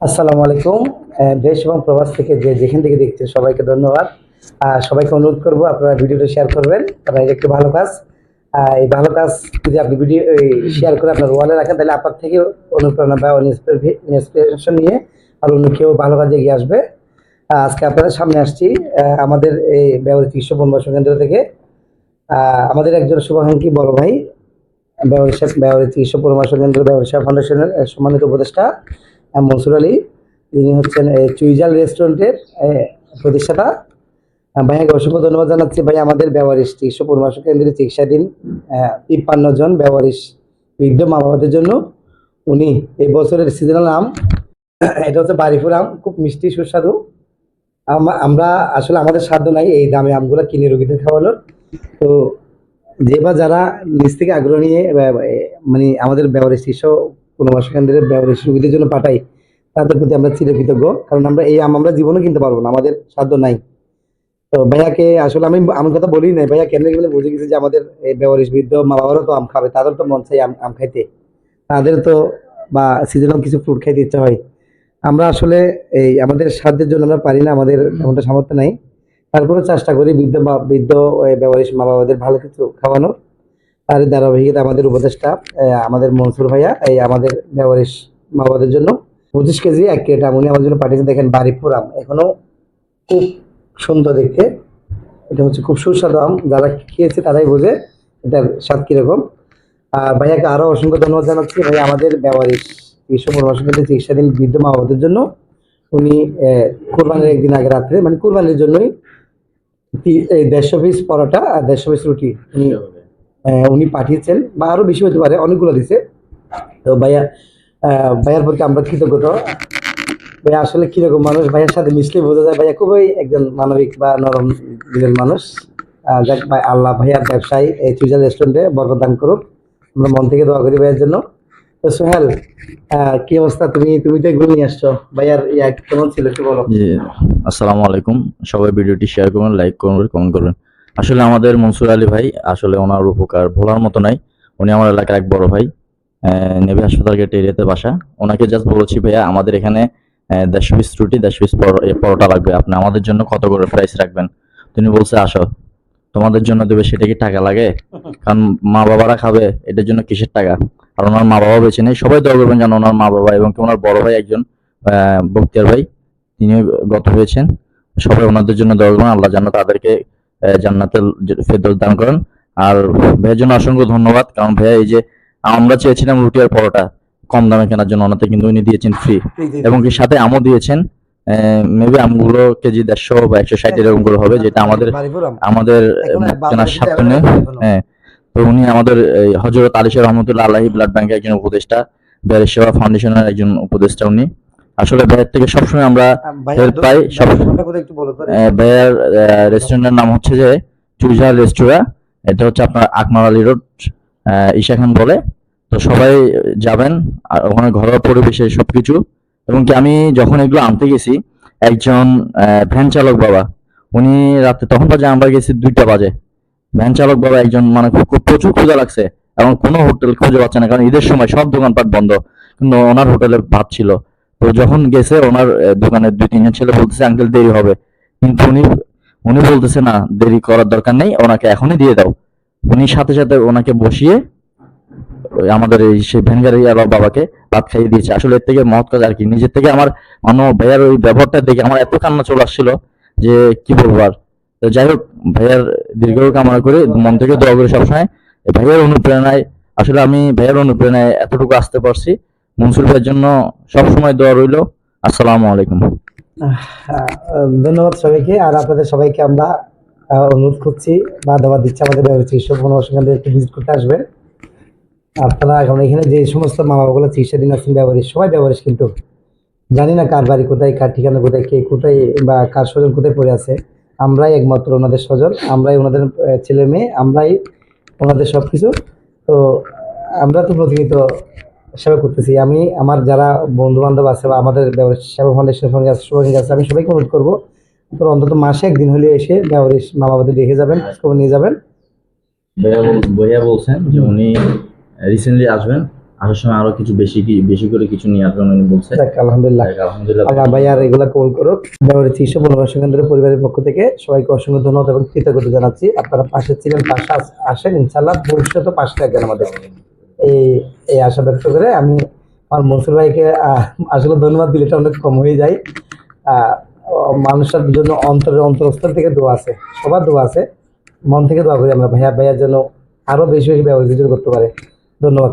আসসালামু আলাইকুম। দেশ এবং প্রবাস থেকে যেখান থেকে দেখছেন সবাইকে ধন্যবাদ। সবাইকে অনুরোধ করব আপনারা ভিডিওটা শেয়ার করবেন। কারণ এটা একটি ভালো কাজ। এই ভালো কাজ যদি আপনি ভিডিও শেয়ার করে আপনার ওয়ালে রাখেন তাহলে আপনার থেকে অনুপ্রেরণা বা ইন্সপিরেশন নিয়ে আর অন্য কেউ ভালো কাজে এগিয়ে আসবে। আজকে আপনাদের সামনে আসছি আমাদের এই ব্যবহৃত চিকিৎসা পরামর্শ কেন্দ্র থেকে। আমাদের একজন শুভাকাঙ্ক্ষী বড় ভাই ব্যবহৃত চিকিৎসা পরামর্শ কেন্দ্র ব্যবসা ফাউন্ডেশনের সম্মানিত উপদেষ্টা মনসুর আলী। তিনি হচ্ছেন চুইজাল রেস্টুরেন্টের প্রতিষ্ঠাতা। ভাইয়াকে অসংখ্য ধন্যবাদ জানাচ্ছি। ভাই আমাদের ব্যবহারিক চিকিৎসা পরামর্শ কেন্দ্রে চিকিৎসাধীন 53 জন ব্যবহারিক বৃদ্ধ মা বাবাদের জন্য উনি এই বছরের সিজনাল আম, এটা হচ্ছে বাড়িপুর আম, খুব মিষ্টি সুস্বাদু। আমরা আসলে আমাদের সাধ্য নাই এই দামে আমগুলো কিনে রোগীদের খাওয়ানোর। তো যে বা যারা নিজ থেকে আগ্রহ নিয়ে মানে আমাদের ব্যবহারিক চিকিৎসা পরামর্শ কেন্দ্রের ব্যবহারিক রোগীদের জন্য পাঠাই, তাদের প্রতি আমরা চিরকৃতজ্ঞ। কারণ আমরা এই আম আমরা জীবনে কিনতে পারবো না, আমাদের সাধ্য নাই। তো ভাইয়াকে আসলে আমি আমার কথা বলি নাই, ভাইয়া কেন গেলে বুঝে গেছে যে আমাদের এই ব্যবহারিক বৃদ্ধ মা বাবারও তো আম খাবে, তাদের তো মন চাই আম আম খাইতে, তাদের তো বা সিজনাল কিছু ফ্রুট খাইতে ইচ্ছা হয়। আমরা আসলে এই আমাদের সাধ্যের জন্য আমরা পারি না, আমাদের এমনটা সামর্থ্য নাই। তারপরেও চেষ্টা করি বৃদ্ধ ব্যবহারিক মা বাবাদের ভালো কিছু খাওয়ানোর। তার ধারাবাহিকতা আমাদের উপদেষ্টা আমাদের মনসুর ভাইয়া এই আমাদের ব্যবহারিক মা বাবাদের জন্য 25 কেজি 1 ক্রেট আম উনি আমাদের জন্য পাঠিয়েছেন। দেখেন বাড়িপুর আম, এখনো খুব সুন্দর দেখতে। এটা হচ্ছে খুব সুস্বাদু আম, যারা খেয়েছে তারাই বোঝে এটার স্বাদ কিরকম। আর ভাইয়াকে আরো অসংখ্য ধন্যবাদ জানাচ্ছি। ভাই আমাদের ব্যবহারিক চিকিৎসা পরামর্শ কেন্দ্রে চিকিৎসাধীন বৃদ্ধ মা বাবাদের জন্য উনি কোরবানির একদিন আগে রাত্রে, মানে কোরবানির জন্যই এই 150 পিস পরোটা আর 150 পিস রুটি উনি পাঠিয়েছেন, বা আরো বেশি হতে পারে, অনেকগুলো দিছে। তো ভাইয়ার প্রতি আমরা কৃতজ্ঞতা। ভাইয়া আসলে কিরকম মানুষ, ভাইয়ের সাথে মিশলে বোঝা যায় ভাইয়া খুবই একজন মানবিক বা নরম দিলের মানুষ। যাক ভাই, আল্লাহ ভাইয়ার ব্যবসায় এই চুইজাল রেস্টুরেন্টে বরকত দান করুক। আমরা মন থেকে দোয়া করি ভাইয়ের জন্য। তো সোহেল, কি অবস্থা? তুমি তো এগুলো নিয়ে আসছো, ভাইয়ার ইয়া কেমন ছিল একটু বলো। জি, আসসালামু আলাইকুম। সবাই ভিডিওটি শেয়ার করবেন, লাইক করবেন, কমেন্ট করবেন। আসলে আমাদের মনসুর আলী ভাই, আসলে ওনার উপকার ভোলার মতো নাই। উনি আমার এলাকার এক বড় ভাই, নেভি হাসপাতাল গেট এরিয়াতে বাসা। ওনাকে জাস্ট বলেছি, ভাইয়া আমাদের এখানে 150 পিস রুটি, 150 পিস পরোটা লাগবে, আপনি আমাদের জন্য কত করে প্রাইস রাখবেন? তিনি বলছে, আসো, তোমাদের জন্য দেবে, সেটা কি টাকা লাগে? কারণ মা বাবারা খাবে, এটার জন্য কিসের টাকা? আর ওনার মা বাবা বেঁচে নেই, সবাই দোয়া করবেন যেন ওনার মা বাবা এবং কি ওনার বড় ভাই একজন বক্তিয়ার ভাই, তিনি গত হয়েছেন। সবাই ওনাদের জন্য দোয়া করবেন, আল্লাহ যেন তাদেরকে জান্নাতুল ফেরদৌস দান করেন। আর ভাইয়ের জন্য অসংখ্য ধন্যবাদ, কারণ ভাইয়া এই যে আমরা চেয়েছিলাম রুটি আর পরোটা কম দামে কেনার জন্য, ওনাতে কিন্তু উনি দিয়েছেন ফ্রি, এবং কি সাথে আমও দিয়েছেন। মেবি আমগুলো কেজি 150 বা 160 এরকম করে হবে, যেটা আমাদের বাড়িপুর আম আমাদের এখনো কেনার বাজারে কিন্তু সাধ্য নেই। অ্যাভেলেবেল এখনো। হ্যাঁ, তো উনি আমাদের হযরত আলী শাহ রহমতুল্লাহ আলাহি ব্লাড ব্যাংকের একজন উপদেষ্টা, ব্যারিস সেবা ফাউন্ডেশনের একজন উপদেষ্টা উনি। আসলে ভাইয়ের থেকে সবসময় আমরা ভাইয়ার হেল্প পাই। সব দোকানটা কোথায় একটু বলো তো। ভাইয়ার রেস্টুরেন্টের নাম হচ্ছে যে চুইঝাল রেস্টুরা। এটা হচ্ছে আপনার আকমার আলী রোড, ঈশা খান বলে। তো সবাই যাবেন, আর ওখানে ঘরোয়া পরিবেশে সবকিছু। এবং কি আমি যখন এগুলো আনতে গেছি, একজন ভ্যান চালক বাবা, উনি রাতে তখন বাজে, আমরা গেছি 2টা বাজে। ভ্যান চালক বাবা একজন, মানে প্রচুর ক্ষুধা লাগছে এবং কোনো হোটেল খুঁজে পাচ্ছে না, কারণ ঈদের সময় সব দোকানপাট বন্ধ, কিন্তু ওনার হোটেলে ভাত ছিল। তো যখন গেছে ওনার দোকানের 2-3 জন ছেলে বলতেছে, আঙ্কেল দেরি হবে, কিন্তু উনি উনি বলতেছে না, দেরি করার দরকার নেই, ওনাকে এখনই দিয়ে দাও। উনি সাথে সাথে ওনাকে বসিয়ে আমাদের এই সেই ভ্যান গাড়িওয়ালা বাবাকে ভাত খাইয়ে দিয়েছে। আসলে এর থেকে মহৎ কাজ আর কি। নিজের থেকে আমার ভাইয়ার ওই ব্যবহারটা দেখে আমার এত কান্না চলে আসছিল যে কি বলবো আর। তো যাই হোক, ভাইয়ার দীর্ঘায়ু কামনা করে, মন থেকে দোয়া করি সবসময়। ভাইয়ার অনুপ্রেরণায়, আসলে আমি ভাইয়ার অনুপ্রেরণায় এতটুকু আসতে পারছি। মনসুর ভাইয়ের জন্য সবসময় দোয়া রইল। আসসালামু আলাইকুম। ধন্যবাদ সবাইকে। আর আপনাদের সবাইকে আমরা অনুরোধ করছি বা দাওয়াত দিচ্ছি আমাদের ব্যবহারিক চিকিৎসা পরামর্শ কেন্দ্রে একটু ভিজিট করতে আসবেন। আপনারা এখন এখানে যে সমস্ত মা বাবাগুলো চিকিৎসাধীন আছেন ব্যবহারিক, সবাই ব্যবহারিক, কিন্তু জানি না কার বাড়ি কোথায়, কার ঠিকানা কোথায়, কে কোথায় বা কার স্বজন কোথায় পড়ে আছে। আমরাই একমাত্র ওনাদের স্বজন, আমরাই ওনাদের ছেলে মেয়ে, আমরাই ওনাদের সবকিছু। তো আমরা তো প্রতিনিয়ত সেবা করতেছি। আমি আমার যারা বন্ধু বান্ধব আছে বা আমাদের সেবা ফাউন্ডেশনের সঙ্গে আছে, সবাই আছে, আমি সবাইকে অনুরোধ করবো আপনারা অন্তত মাসে একদিন হলে এসে ব্যবহারিক মা বাবাদের দেখে যাবেন, খবর নিয়ে যাবেন। ভাইয়া বলছেন যে উনি রিসেন্টলি আসবেন, আসার সময় আরো কিছু বেশি করে কিছু নিয়ে আসবেন উনি বলছে। যাক, আলহামদুলিল্লাহ। আলহামদুলিল্লাহ। আল্লাহ ভাই আর এগুলা কবুল করুক। ব্যবহারের চিকিৎসা পরামর্শ কেন্দ্রের পরিবারের পক্ষ থেকে সবাইকে অসংখ্য ধন্যবাদ এবং কৃতজ্ঞতা জানাচ্ছি। আপনারা পাশে ছিলেন, পাশে আসেন, ইনশাআল্লাহ ভবিষ্যতে পাশে থাকবেন আমাদের। এই এই আশা ব্যক্ত করে আমি আমার মনসুর ভাইকে আসলে ধন্যবাদ দিলে এটা অনেক কম হয়ে যায়। আহ, মানুষের জন্য অন্তরস্থল থেকে দোয়া আছে, সবার দোয়া আছে, মন থেকে দোয়া করি আমরা ভাইয়ার জন্য আরো বেশি বেশি ব্যবহার করতে পারে। ধন্যবাদ।